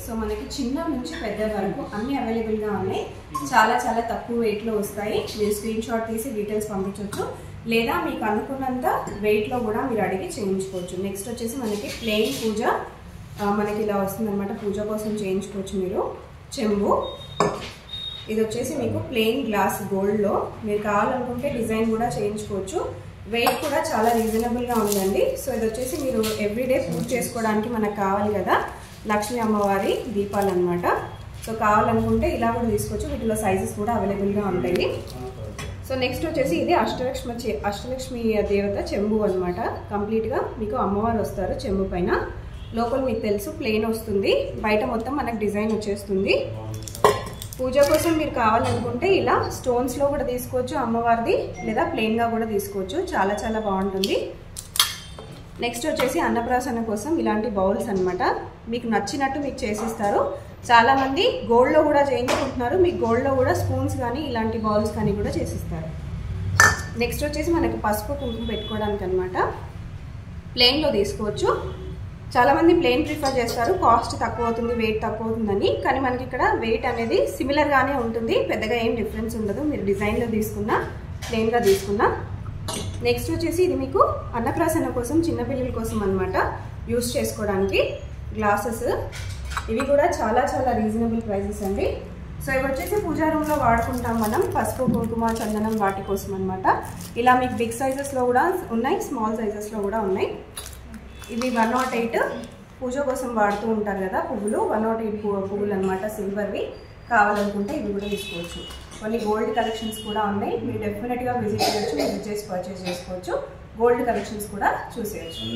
So మనకి చిన్న నుంచి పెద్ద వరకు అన్ని అవైలబుల్గా ఉన్నాయి. చాలా చాలా తక్కువ వెయిట్లో వస్తాయి. మీరు స్క్రీన్ షాట్ తీసి డీటెయిల్స్ పంపించవచ్చు, లేదా మీకు అనుకున్నంత వెయిట్లో కూడా మీరు అడిగి చేయించుకోవచ్చు. నెక్స్ట్ వచ్చేసి మనకి ప్లెయిన్ పూజ మనకి ఇలా వస్తుందన్నమాట. పూజ కోసం చేయించుకోవచ్చు మీరు. చెంబు ఇది వచ్చేసి మీకు ప్లెయిన్ గ్లాస్ గోల్డ్లో మీరు కావాలనుకుంటే డిజైన్ కూడా చేయించుకోవచ్చు. వెయిట్ కూడా చాలా రీజనబుల్గా ఉందండి. సో ఇది వచ్చేసి మీరు ఎవ్రీడే పూజ చేసుకోవడానికి మనకు కావాలి కదా, లక్ష్మీ అమ్మవారి దీపాలు అనమాట. సో కావాలనుకుంటే ఇలా కూడా తీసుకోవచ్చు. వీటిలో సైజెస్ కూడా అవైలబుల్గా ఉంటాయి. సో నెక్స్ట్ వచ్చేసి ఇది అష్టలక్ష్మి దేవత చెంబు అనమాట. కంప్లీట్గా మీకు అమ్మవారు వస్తారు చెంబు పైన. లోపల మీకు తెలుసు ప్లెయిన్ వస్తుంది, బయట మొత్తం మనకు డిజైన్ వచ్చేస్తుంది. పూజ కోసం మీరు కావాలనుకుంటే ఇలా స్టోన్స్లో కూడా తీసుకోవచ్చు అమ్మవారిది, లేదా ప్లెయిన్గా కూడా తీసుకోవచ్చు. చాలా చాలా బాగుంటుంది. నెక్స్ట్ వచ్చేసి అన్నప్రాసన కోసం ఇలాంటి బౌల్స్ అనమాట. మీకు నచ్చినట్టు మీకు చేసిస్తారు. చాలామంది గోల్డ్లో కూడా చేయించుకుంటున్నారు. మీకు గోల్డ్లో కూడా స్పూన్స్ కానీ ఇలాంటి బౌల్స్ కానీ కూడా చేసిస్తారు. నెక్స్ట్ వచ్చేసి మనకి పసుపు కుంకుమ పెట్టుకోవడానికి అనమాట. ప్లెయిన్లో తీసుకోవచ్చు. చాలామంది ప్లెయిన్ ప్రిఫర్ చేస్తారు, కాస్ట్ తక్కువ అవుతుంది, వెయిట్ తక్కువ అవుతుందని. కానీ మనకి ఇక్కడ వెయిట్ అనేది సిమిలర్గానే ఉంటుంది, పెద్దగా ఏం డిఫరెన్స్ ఉండదు. మీరు డిజైన్లో తీసుకున్నా ప్లెయిన్గా తీసుకున్నా. నెక్స్ట్ వచ్చేసి ఇది మీకు అన్నప్రాసన కోసం చిన్నపిల్లల కోసం అనమాట యూస్ చేసుకోవడానికి గ్లాసెస్. ఇవి కూడా చాలా చాలా రీజనబుల్ ప్రైజెస్ అండి. సో ఇవి వచ్చేసి పూజా రూమ్లో వాడుకుంటాం మనం, పసుపు కుంకుమ చందనం వాటి కోసం అనమాట. ఇలా మీకు బిగ్ సైజెస్లో కూడా ఉన్నాయి, స్మాల్ సైజెస్లో కూడా ఉన్నాయి. ఇవి 108 పూజ కోసం వాడుతూ ఉంటారు కదా పువ్వులు, 108 పువ్వులు అనమాట, సిల్వర్వి. కావాలనుకుంటే ఇవి కూడా తీసుకోవచ్చు. కొన్ని గోల్డ్ కలెక్షన్స్ కూడా ఉన్నాయి. మీరు డెఫినెట్గా విజిట్ చేయొచ్చు, విజిట్ చేసి పర్చేస్ చేసుకోవచ్చు. గోల్డ్ కలెక్షన్స్ కూడా చూసేయచ్చు.